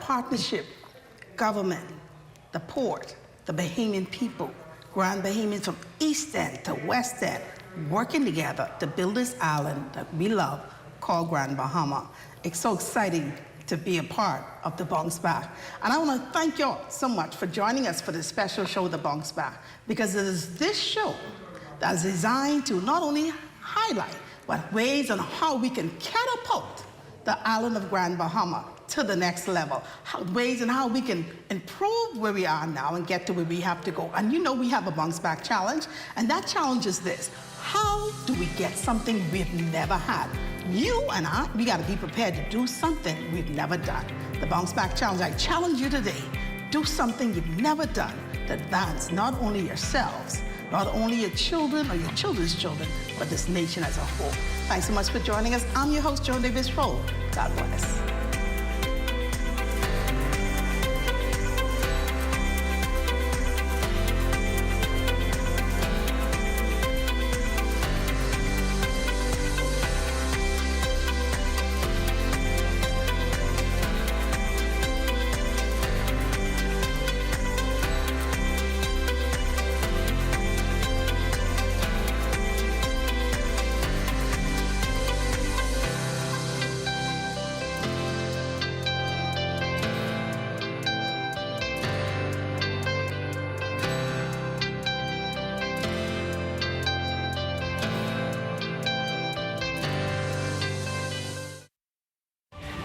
partnership, government, the port, the Bahamian people, Grand Bahamians from East End to West End, working together to build this island that we love called Grand Bahama. It's so exciting to be a part of the Bounce Back. And I want to thank y'all so much for joining us for this special show, The Bounce Back, because it is this show that is designed to not only highlight, but ways on how we can catapult the island of Grand Bahama to the next level, ways and how we can improve where we are now and get to where we have to go. And you know we have a Bounce Back challenge, and that challenge is this: how do we get something we've never had? You and I, we gotta be prepared to do something we've never done. The Bounce Back Challenge, I challenge you today, do something you've never done to advance not only yourselves, not only your children or your children's children, but this nation as a whole. Thanks so much for joining us. I'm your host, Joan Davis-Rowe. God bless.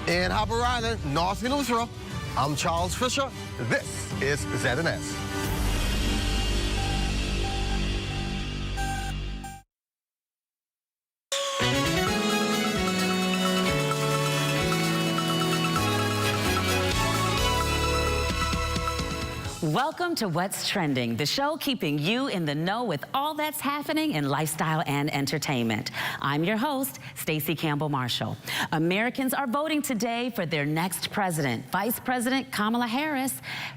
In Harbor Island, North Venezuela, I'm Charles Fisher. This is ZNS. Welcome to What's Trending, the show keeping you in the know with all that's happening in lifestyle and entertainment. I'm your host, Stacey Campbell Marshall. Americans are voting today for their next president, Vice President Kamala Harris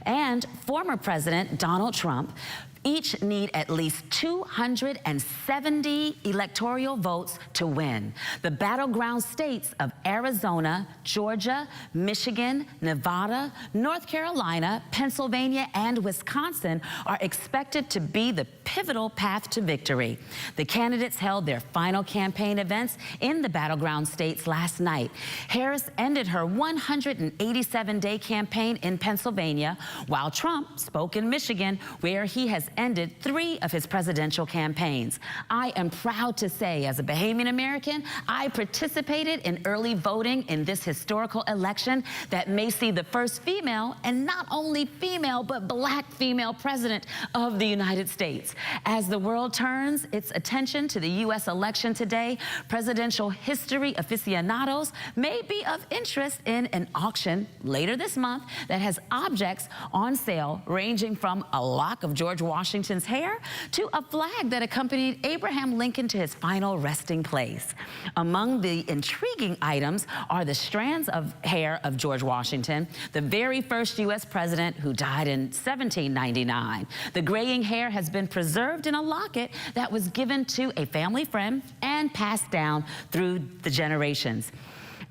and former President Donald Trump. Each need at least 270 electoral votes to win. The battleground states of Arizona, Georgia, Michigan, Nevada, North Carolina, Pennsylvania, and Wisconsin are expected to be the pivotal path to victory. The candidates held their final campaign events in the battleground states last night. Harris ended her 187-day campaign in Pennsylvania, while Trump spoke in Michigan, where he has ended 3 of his presidential campaigns. I am proud to say, as a Bahamian American, I participated in early voting in this historical election that may see the first female, and not only female, but black female president of the United States. As the world turns its attention to the U.S. election today, presidential history aficionados may be of interest in an auction later this month that has objects on sale ranging from a lock of George Washington's hair to a flag that accompanied Abraham Lincoln to his final resting place. Among the intriguing items are the strands of hair of George Washington, the very first U.S. president who died in 1799. The graying hair has been preserved in a locket that was given to a family friend and passed down through the generations.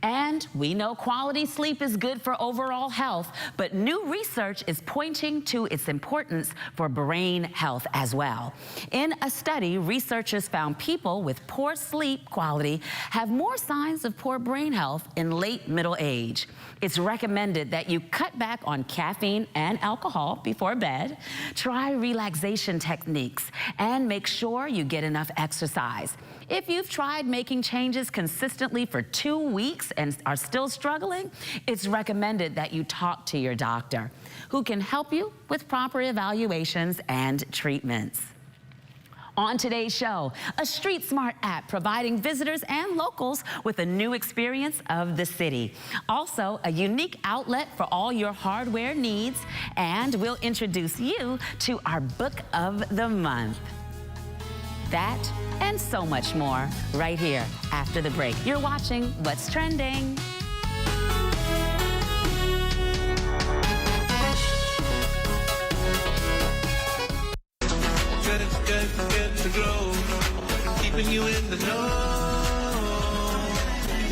And we know quality sleep is good for overall health, but new research is pointing to its importance for brain health as well. In a study, researchers found people with poor sleep quality have more signs of poor brain health in late middle age. It's recommended that you cut back on caffeine and alcohol before bed, try relaxation techniques, and make sure you get enough exercise. If you've tried making changes consistently for 2 weeks and are still struggling, it's recommended that you talk to your doctor, who can help you with proper evaluations and treatments. On today's show, a Street Smart app providing visitors and locals with a new experience of the city. Also, a unique outlet for all your hardware needs, and we'll introduce you to our Book of the Month. That and so much more right here after the break. You're watching What's Trending. Good to go. Keeping you in the know.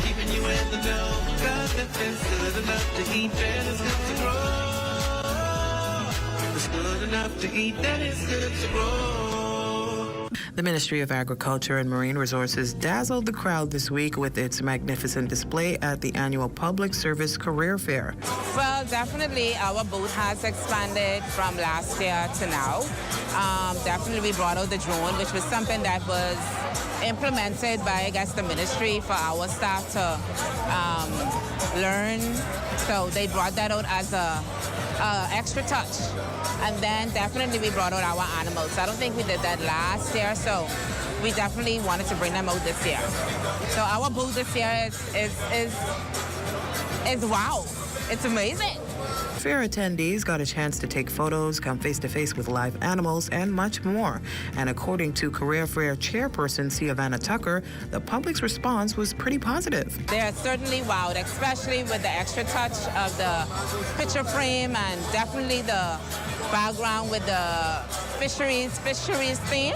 Keeping you in the know. God, that's good enough to eat, and it's good to enough to eat, then it's good to grow. The Ministry of Agriculture and Marine Resources dazzled the crowd this week with its magnificent display at the annual Public Service Career Fair. Well, definitely our booth has expanded from last year to now. Definitely we brought out the drone, which was something that was implemented by, I guess, the ministry for our staff to learn. So they brought that out as a extra touch. And then definitely we brought out our animals. I don't think we did that last year, so we definitely wanted to bring them out this year. So our booth this year is wow. It's amazing. Fair attendees got a chance to take photos, come face-to-face with live animals, and much more. And according to Career Fair chairperson Siavannah Tucker, the public's response was pretty positive. They're certainly wowed, especially with the extra touch of the picture frame and definitely the background with the fisheries theme.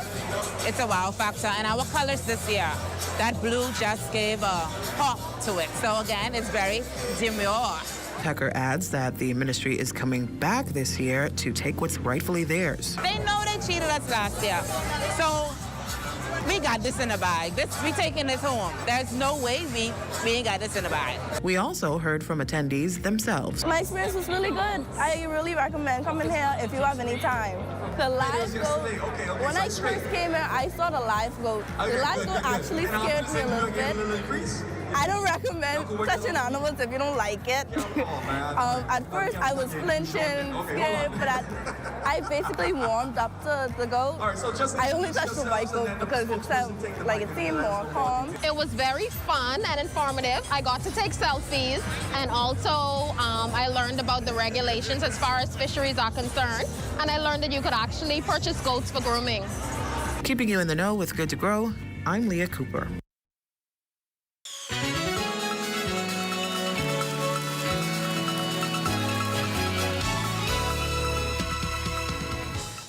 It's a wow factor. And our colors this year, that blue just gave a pop to it. So again, it's very demure. Tucker adds that the ministry is coming back this year to take what's rightfully theirs. They know they cheated us last year. So we got this in the bag. We taking this home. There's no way we ain't got this in the bag. We also heard from attendees themselves. My experience was really good. I really recommend coming here if you have any time. The live goat, when I first came here, I saw the live goat. The live goat actually scared me a little bit. I don't recommend touching animals if you don't like it. At first, I was flinching, scared, but I basically warmed up to the goat. I only touched the white goat because it seemed more calm. It was very fun and informative. I got to take selfies, and also I learned about the regulations as far as fisheries are concerned, and I learned that you could actually purchase goats for grooming. Keeping you in the know with Good to Grow, I'm Leah Cooper.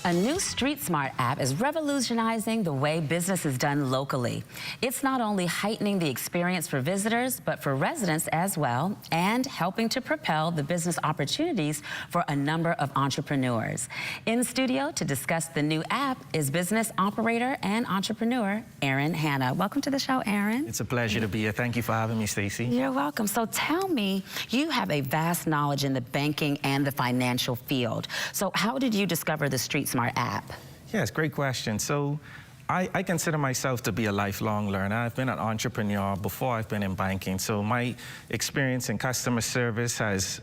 A new Street Smart app is revolutionizing the way business is done locally. It's not only heightening the experience for visitors, but for residents as well, and helping to propel the business opportunities for a number of entrepreneurs. In studio to discuss the new app is business operator and entrepreneur Aaron Hanna. Welcome to the show, Aaron. It's a pleasure to be here. Thank you for having me, Stacey. You're welcome. So tell me, you have a vast knowledge in the banking and the financial field. So how did you discover the Street Smart app? Yes, great question. So I consider myself to be a lifelong learner. I've been an entrepreneur before I've been in banking. So my experience in customer service has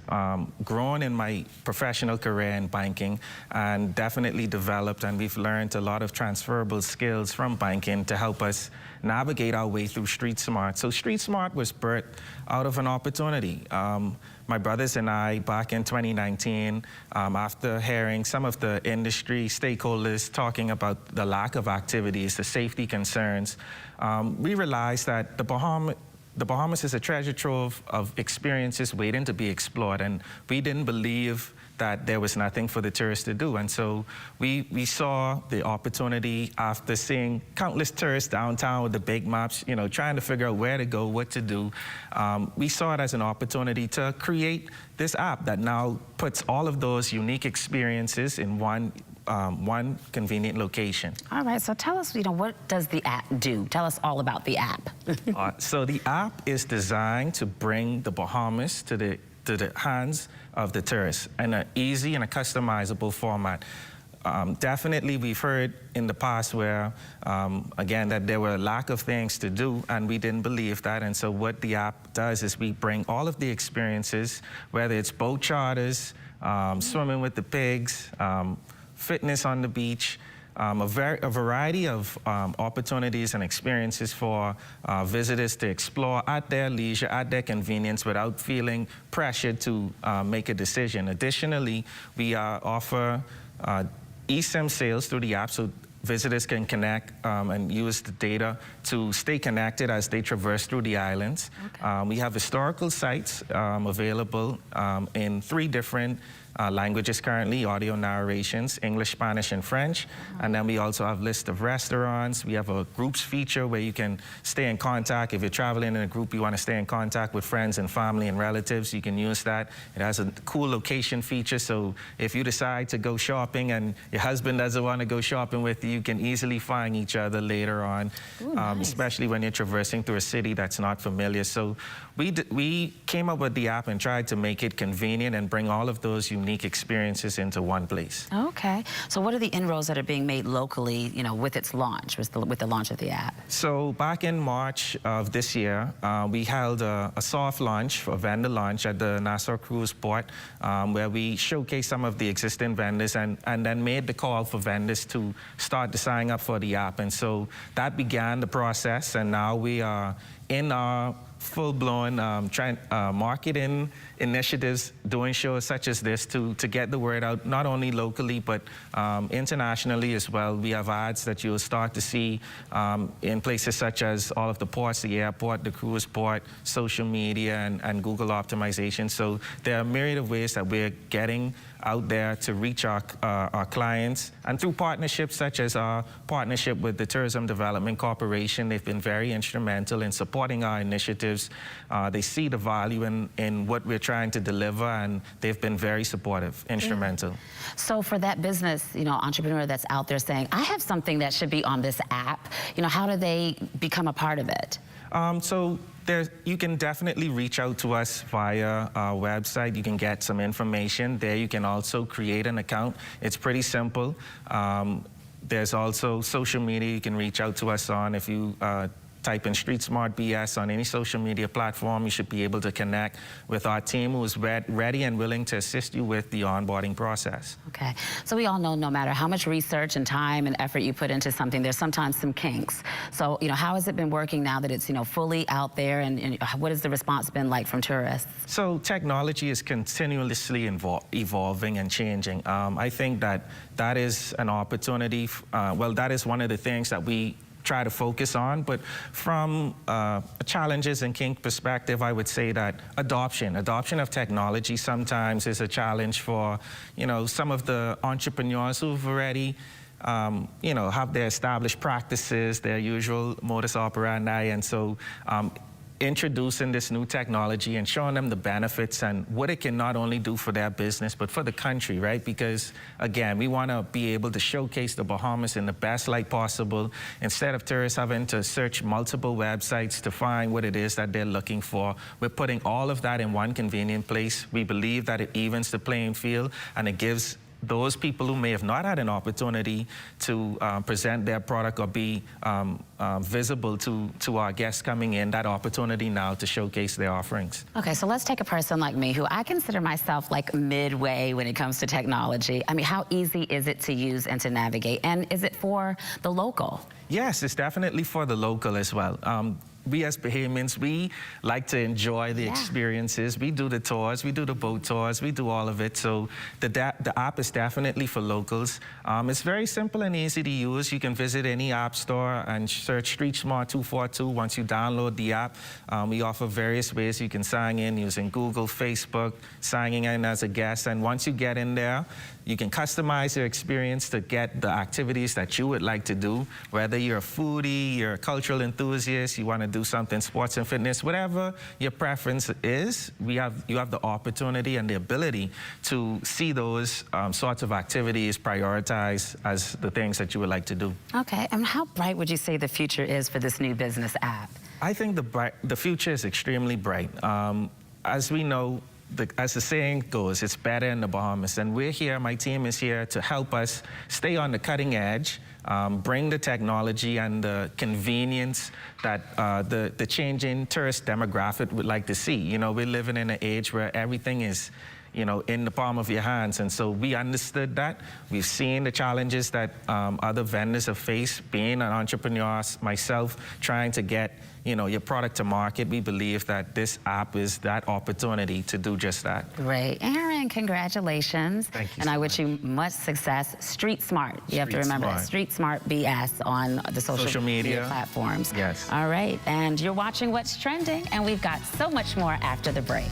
grown in my professional career in banking and definitely developed, and we've learned a lot of transferable skills from banking to help us navigate our way through Street Smart. So Street Smart was birthed out of an opportunity. My brothers and I, back in 2019, after hearing some of the industry stakeholders talking about the lack of activities, the safety concerns, we realized that the Bahamas is a treasure trove of experiences waiting to be explored, and we didn't believe that there was nothing for the tourists to do. And so we saw the opportunity after seeing countless tourists downtown with the big maps, you know, trying to figure out where to go, what to do. We saw it as an opportunity to create this app that now puts all of those unique experiences in one convenient location. All right, so tell us, what does the app do? Tell us all about the app. So the app is designed to bring the Bahamas to the hands of the tourists in an easy and a customizable format. Definitely, we've heard in the past where, again, that there were a lack of things to do, and we didn't believe that. And so what the app does is we bring all of the experiences, whether it's boat charters, swimming with the pigs, fitness on the beach, a variety of opportunities and experiences for visitors to explore at their leisure, at their convenience, without feeling pressured to make a decision. Additionally, we offer eSIM sales through the app, so visitors can connect and use the data to stay connected as they traverse through the islands. Okay. We have historical sites available in 3 different languages currently, audio narrations, English, Spanish, and French. And then we also have list of restaurants. We have a groups feature where you can stay in contact. If you're traveling in a group, you want to stay in contact with friends and family and relatives, you can use that. It has a cool location feature, so if you decide to go shopping and your husband doesn't want to go shopping with you, you can easily find each other later on. Ooh, nice. Especially when you're traversing through a city that's not familiar. So we came up with the app and tried to make it convenient and bring all of those unique experiences into one place. Okay. So what are the inroads that are being made locally, you know, with its launch, with the launch of the app? So back in March of this year, we held a soft launch, a vendor launch at the Nassau Cruise Port, where we showcased some of the existing vendors and then made the call for vendors to start to sign up for the app. And so that began the process, and now we are in our full-blown marketing initiatives, doing shows such as this to get the word out, not only locally, but internationally as well. We have ads that you'll start to see in places such as all of the ports, the airport, the cruise port, social media, and Google optimization. So there are a myriad of ways that we're getting out there to reach our clients. And through partnerships such as our partnership with the Tourism Development Corporation, they've been very instrumental in supporting our initiatives. They see the value in what we're trying to deliver, and they've been very supportive, instrumental. Yeah. So for that business, you know, entrepreneur that's out there saying, I have something that should be on this app, you know, how do they become a part of it? So you can definitely reach out to us via our website. You can get some information there. You can also create an account. It's pretty simple. There's also social media you can reach out to us on. If you type in Street Smart BS on any social media platform, you should be able to connect with our team who is ready and willing to assist you with the onboarding process. Okay, so we all know no matter how much research and time and effort you put into something, there's sometimes some kinks. So, you know, how has it been working now that it's, you know, fully out there, and what has the response been like from tourists? So technology is continuously evolving and changing. I think that is an opportunity. Well, that is one of the things that we try to focus on, but from a challenges and kink perspective, I would say that adoption of technology sometimes is a challenge for, you know, some of the entrepreneurs who've already you know, have their established practices, their usual modus operandi, and so introducing this new technology and showing them the benefits and what it can not only do for their business, but for the country, right? Because, again, we want to be able to showcase the Bahamas in the best light possible, instead of tourists having to search multiple websites to find what it is that they're looking for. We're putting all of that in one convenient place. We believe that it evens the playing field, and it gives those people who may have not had an opportunity to present their product or be visible to our guests coming in, that opportunity now to showcase their offerings. Okay, so let's take a person like me who I consider myself like midway when it comes to technology. I mean, how easy is it to use and to navigate? And is it for the local? Yes, it's definitely for the local as well. We as Bahamians, we like to enjoy the experiences. We do the tours, we do the boat tours, we do all of it. So the app is definitely for locals. It's very simple and easy to use. You can visit any app store and search Street Smart 242 once you download the app. We offer various ways you can sign in using Google, Facebook, signing in as a guest. And once you get in there, you can customize your experience to get the activities that you would like to do, whether you're a foodie, you're a cultural enthusiast, you want to do something sports and fitness, whatever your preference is, you have the opportunity and the ability to see those sorts of activities prioritized as the things that you would like to do. Okay, and how bright would you say the future is for this new business app? I think the future is extremely bright. As we know, as the saying goes, it's better in the Bahamas. And we're here, my team is here to help us stay on the cutting edge, bring the technology and the convenience that the changing tourist demographic would like to see. You know, we're living in an age where everything is in the palm of your hands. And so we understood that. We've seen the challenges that other vendors have faced. Being an entrepreneur myself, trying to get your product to market, we believe that this app is that opportunity to do just that. Great. Aaron, congratulations. Thank you And so I wish you much success. Street Smart. You have to remember that. Street Smart BS on the social media platforms. Yes. All right. And you're watching What's Trending, and we've got so much more after the break.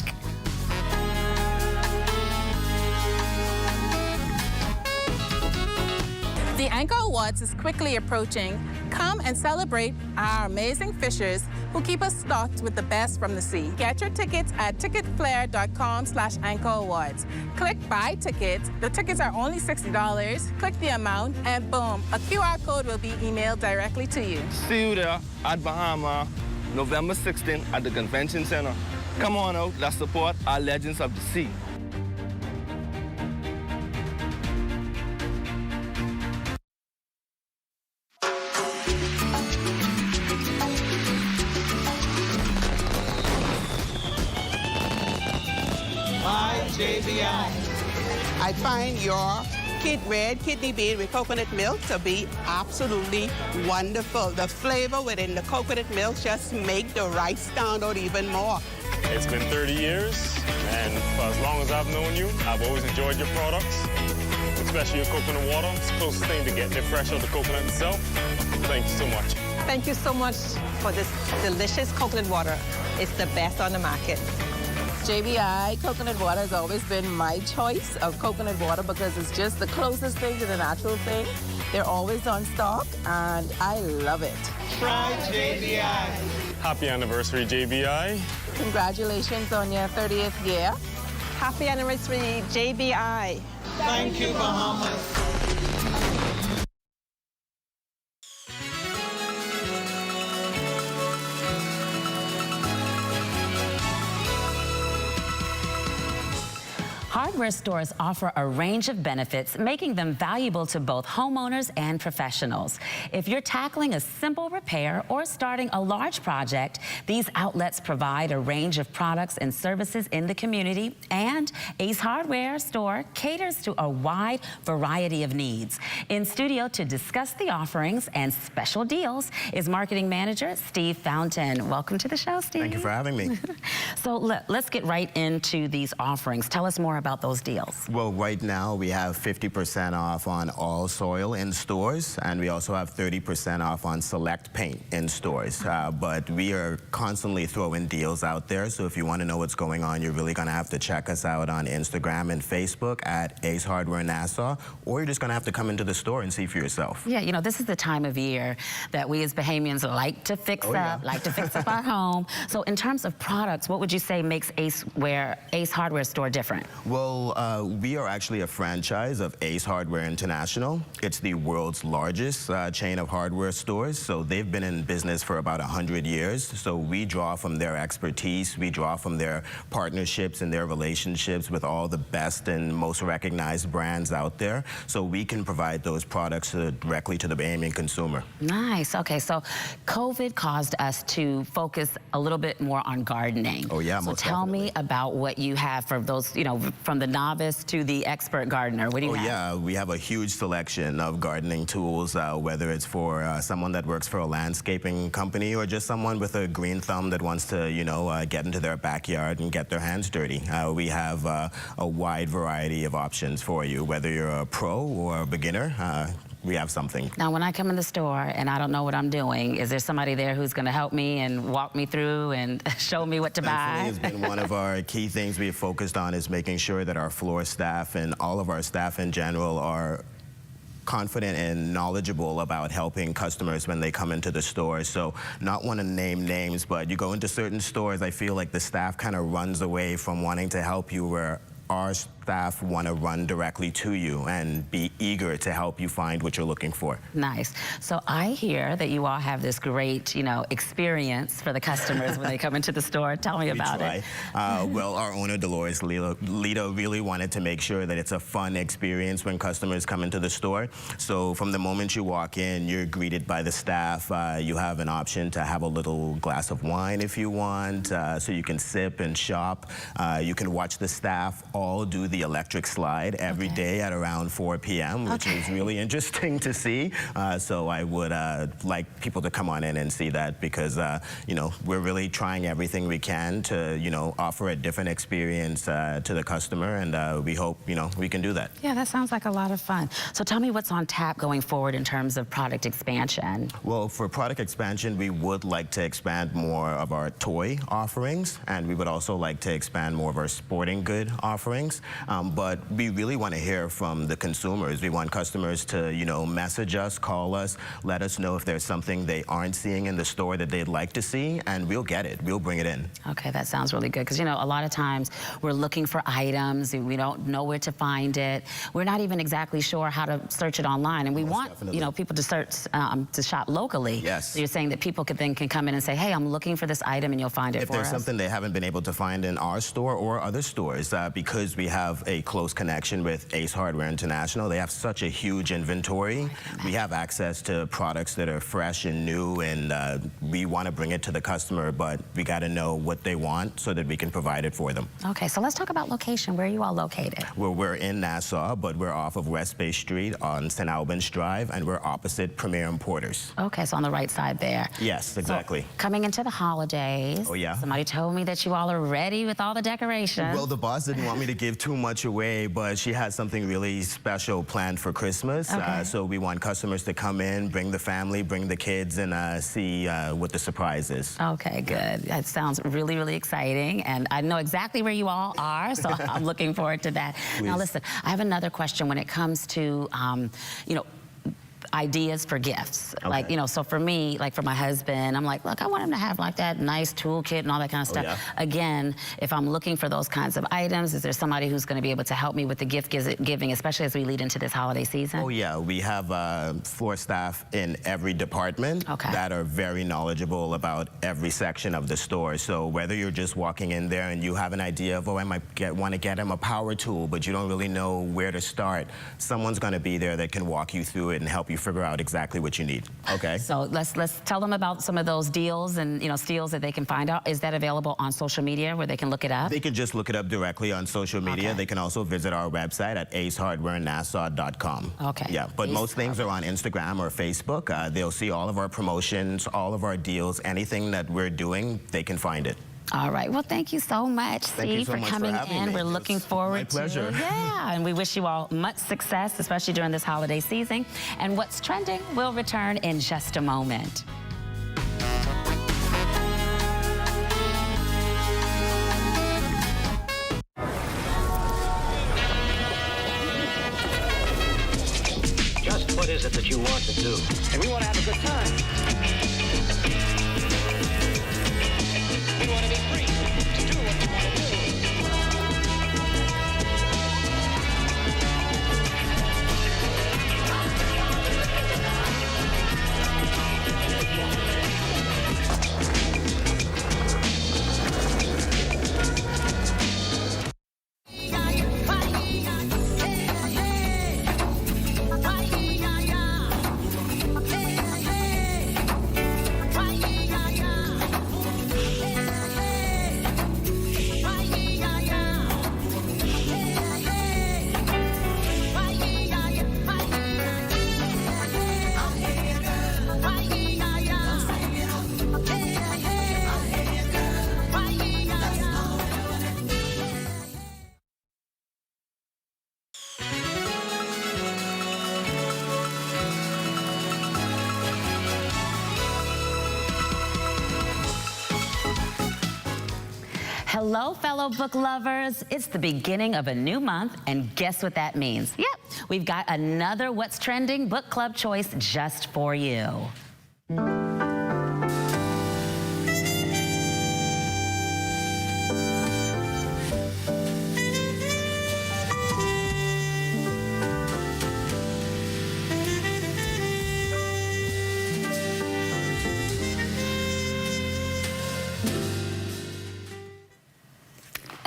The Anchor Awards is quickly approaching. Come and celebrate our amazing fishers who keep us stocked with the best from the sea. Get your tickets at ticketflare.com/Anchor Awards. Click Buy Tickets. The tickets are only $60. Click the amount, and boom, a QR code will be emailed directly to you. See you there at Bahama, November 16th at the Convention Center. Come on out, let's support our legends of the sea. I find your red kidney bean with coconut milk to be absolutely wonderful. The flavor within the coconut milk just make the rice stand out even more. It's been 30 years, and for as long as I've known you, I've always enjoyed your products, especially your coconut water. It's the closest thing to getting it fresh out of the coconut itself. Thank you so much. Thank you so much for this delicious coconut water. It's the best on the market. JBI coconut water has always been my choice of coconut water because it's just the closest thing to the natural thing. They're always on stock, and I love it. Try JBI. Happy anniversary, JBI. Congratulations on your 30th year. Happy anniversary, JBI. Thank you, Bahamas. Hardware stores offer a range of benefits, making them valuable to both homeowners and professionals. If you're tackling a simple repair or starting a large project, these outlets provide a range of products and services in the community, and Ace Hardware Store caters to a wide variety of needs. In studio to discuss the offerings and special deals is Marketing Manager Steve Fountain. Welcome to the show, Steve. Thank you for having me. So let's get right into these offerings. Tell us more about those deals. Well, right now we have 50% off on all soil in stores, and we also have 30% off on select paint in stores. But we are constantly throwing deals out there, so if you want to know what's going on, you're really going to have to check us out on Instagram and Facebook at Ace Hardware Nassau, or you're just going to have to come into the store and see for yourself. Yeah, this is the time of year that we as Bahamians like to fix like to fix up our home. So in terms of products, what would you say makes Ace Hardware Store different? Well, we are actually a franchise of Ace Hardware International. It's the world's largest chain of hardware stores, so they've been in business for about 100 years. So we draw from their expertise, we draw from their partnerships and their relationships with all the best and most recognized brands out there, so we can provide those products directly to the Bahamian consumer. Nice. Okay, so COVID caused us to focus a little bit more on gardening. Oh yeah, so most tell definitely. me about what you have for those, from the novice to the expert gardener. What do you have? Yeah, we have a huge selection of gardening tools, whether it's for someone that works for a landscaping company or just someone with a green thumb that wants to, get into their backyard and get their hands dirty. We have a wide variety of options for you, whether you're a pro or a beginner. We have something. Now, when I come in the store and I don't know what I'm doing, is there somebody there who's going to help me and walk me through and show me what to buy? It's been one of our key things we've focused on is making sure that our floor staff and all of our staff in general are confident and knowledgeable about helping customers when they come into the store. So not want to name names, but you go into certain stores, I feel like the staff kind of runs away from wanting to help you, where our staff want to run directly to you and be eager to help you find what you're looking for. Nice. So I hear that you all have this great, experience for the customers when they come into the store. Tell me about it. Well, our owner, Dolores Lita, really wanted to make sure that it's a fun experience when customers come into the store. So from the moment you walk in, you're greeted by the staff. You have an option to have a little glass of wine if you want, so you can sip and shop. You can watch the staff all do the electric slide every day at around 4 p.m., which is really interesting to see. So I would like people to come on in and see that because, we're really trying everything we can to, offer a different experience to the customer, and we hope, we can do that. Yeah, that sounds like a lot of fun. So tell me what's on tap going forward in terms of product expansion. Well, for product expansion, we would like to expand more of our toy offerings, and we would also like to expand more of our sporting good offerings. But we really want to hear from the consumers. We want customers to, message us, call us, let us know if there's something they aren't seeing in the store that they'd like to see, and we'll get it. We'll bring it in. Okay, that sounds really good, because, a lot of times we're looking for items, we don't know where to find it. We're not even exactly sure how to search it online, and we want, people to search, to shop locally. Yes. So you're saying that people can come in and say, hey, I'm looking for this item, and you'll find it for us? If there's something they haven't been able to find in our store or other stores, because we have a close connection with Ace Hardware International, they have such a huge inventory. We have access to products that are fresh and new, and we want to bring it to the customer, but we got to know what they want so that we can provide it for them. Okay, so let's talk about location. Where are you all located? Well, we're in Nassau, but we're off of West Bay Street on St. Albans Drive, and we're opposite Premier Importers. Okay, so on the right side there. Yes, exactly. So, coming into the holidays. Oh, yeah? Somebody told me that you all are ready with all the decorations. Well, the boss didn't want me to give too much away, but she has something really special planned for Christmas. Okay. So we want customers to come in, bring the family, bring the kids, and see what the surprise is. Okay, good. That sounds really, really exciting, and I know exactly where you all are, so I'm looking forward to that. Please. Now, listen, I have another question when it comes to, ideas for gifts. Okay. Like, so for me, like for my husband, I'm like, look, I want him to have like that nice toolkit and all that kind of stuff. Yeah. Again, if I'm looking for those kinds of items, is there somebody who's going to be able to help me with the gift giving, especially as we lead into this holiday season? Oh, yeah. We have floor staff in every department that are very knowledgeable about every section of the store. So whether you're just walking in there and you have an idea of, oh, I might want to get him a power tool, but you don't really know where to start, someone's going to be there that can walk you through it and help you figure out exactly what you need. Okay. So let's tell them about some of those deals and steals that they can find out. Is that available on social media where they can look it up? They can just look it up directly on social media. Okay. They can also visit our website at acehardwarenassau.com. Okay. Yeah, but most things are on Instagram or Facebook. They'll see all of our promotions, all of our deals, anything that we're doing, they can find it. All right. Well, thank you so much, Steve, for coming in. We're looking forward to it. My pleasure. Yeah, and we wish you all much success, especially during this holiday season. And What's Trending will return in just a moment. Just what is it that you want to do? And we want to have a good time. We want to be free to do what we want to do. Hello, fellow book lovers. It's the beginning of a new month, and guess what that means? Yep, we've got another What's Trending book club choice just for you.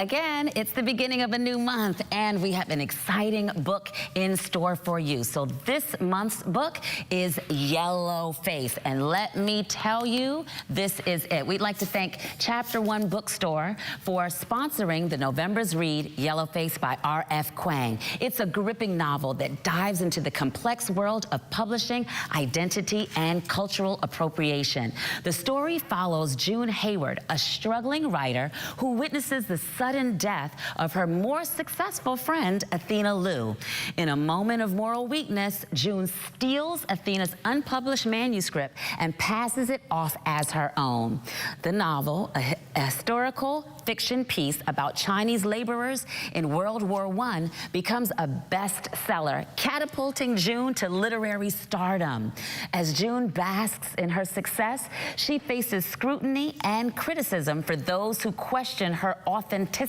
again, it's the beginning of a new month, and we have an exciting book in store for you. So this month's book is Yellowface, and let me tell you, this is it. We'd like to thank Chapter One Bookstore for sponsoring the November's Read, Yellowface by R.F. Kuang. It's a gripping novel that dives into the complex world of publishing, identity, and cultural appropriation. The story follows June Hayward, a struggling writer who witnesses the sudden death of her more successful friend, Athena Liu. In a moment of moral weakness, June steals Athena's unpublished manuscript and passes it off as her own. The novel, a historical fiction piece about Chinese laborers in World War I, becomes a bestseller, catapulting June to literary stardom. As June basks in her success, she faces scrutiny and criticism for those who question her authenticity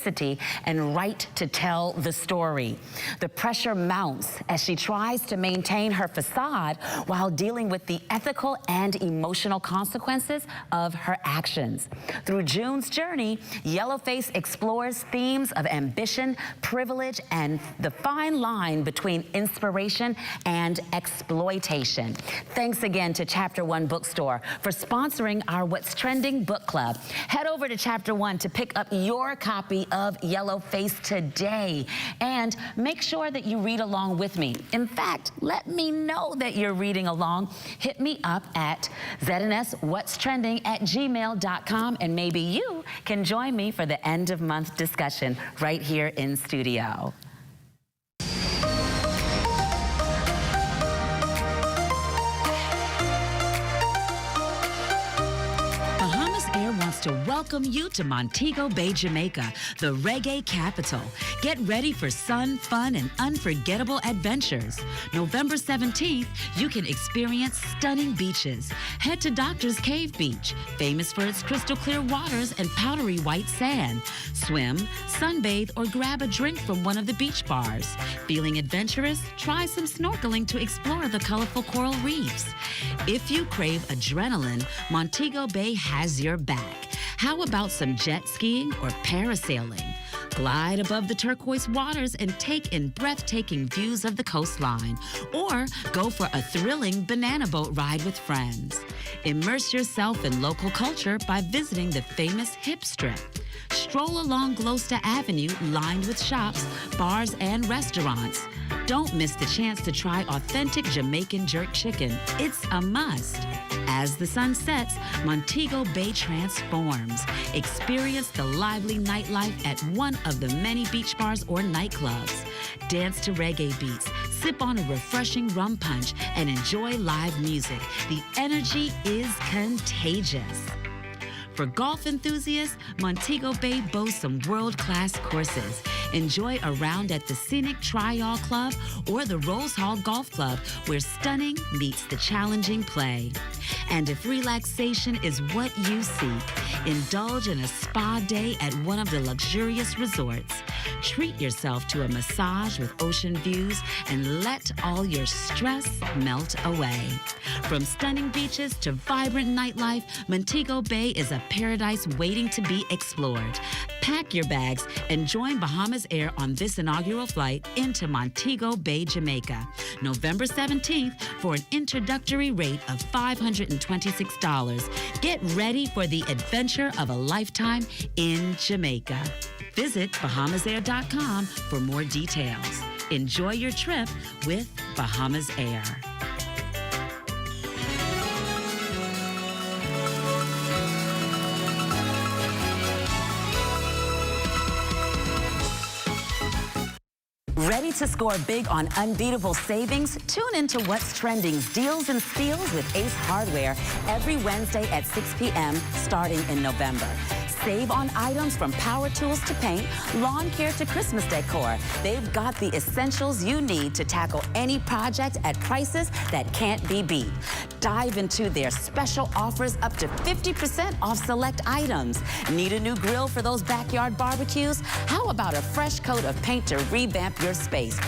and right to tell the story. The pressure mounts as she tries to maintain her facade while dealing with the ethical and emotional consequences of her actions. Through June's journey, Yellowface explores themes of ambition, privilege, and the fine line between inspiration and exploitation. Thanks again to Chapter One Bookstore for sponsoring our What's Trending book club. Head over to Chapter One to pick up your copy of Yellowface today, and make sure that you read along with me. In fact, let me know that you're reading along. Hit me up at znswhatstrending@gmail.com, and maybe you can join me for the end of month discussion right here in studio. To welcome you to Montego Bay, Jamaica, the reggae capital. Get ready for sun, fun, and unforgettable adventures. November 17th, you can experience stunning beaches. Head to Doctor's Cave Beach, famous for its crystal clear waters and powdery white sand. Swim, sunbathe, or grab a drink from one of the beach bars. Feeling adventurous? Try some snorkeling to explore the colorful coral reefs. If you crave adrenaline, Montego Bay has your back. How about some jet skiing or parasailing? Glide above the turquoise waters and take in breathtaking views of the coastline. Or go for a thrilling banana boat ride with friends. Immerse yourself in local culture by visiting the famous Hip Strip. Stroll along Gloucester Avenue, lined with shops, bars, and restaurants. Don't miss the chance to try authentic Jamaican jerk chicken. It's a must. As the sun sets, Montego Bay transforms. Experience the lively nightlife at one of the many beach bars or nightclubs. Dance to reggae beats, sip on a refreshing rum punch, and enjoy live music. The energy is contagious. For golf enthusiasts, Montego Bay boasts some world-class courses. Enjoy a round at the scenic Trial Club or the Rose Hall Golf Club, where stunning meets the challenging play. And if relaxation is what you seek, indulge in a spa day at one of the luxurious resorts. Treat yourself to a massage with ocean views and let all your stress melt away. From stunning beaches to vibrant nightlife, Montego Bay is a paradise waiting to be explored. Pack your bags and join Bahamas Air on this inaugural flight into Montego Bay, Jamaica, November 17th for an introductory rate of $526. Get ready for the adventure of a lifetime in Jamaica. Visit bahamasair.com for more details. Enjoy your trip with Bahamas Air. Ready to score big on unbeatable savings? Tune into What's Trending's Deals and Steals with Ace Hardware every Wednesday at 6 p.m. starting in November. Save on items from power tools to paint, lawn care to Christmas decor. They've got the essentials you need to tackle any project at prices that can't be beat. Dive into their special offers up to 50% off select items. Need a new grill for those backyard barbecues? How about a fresh coat of paint to revamp your space?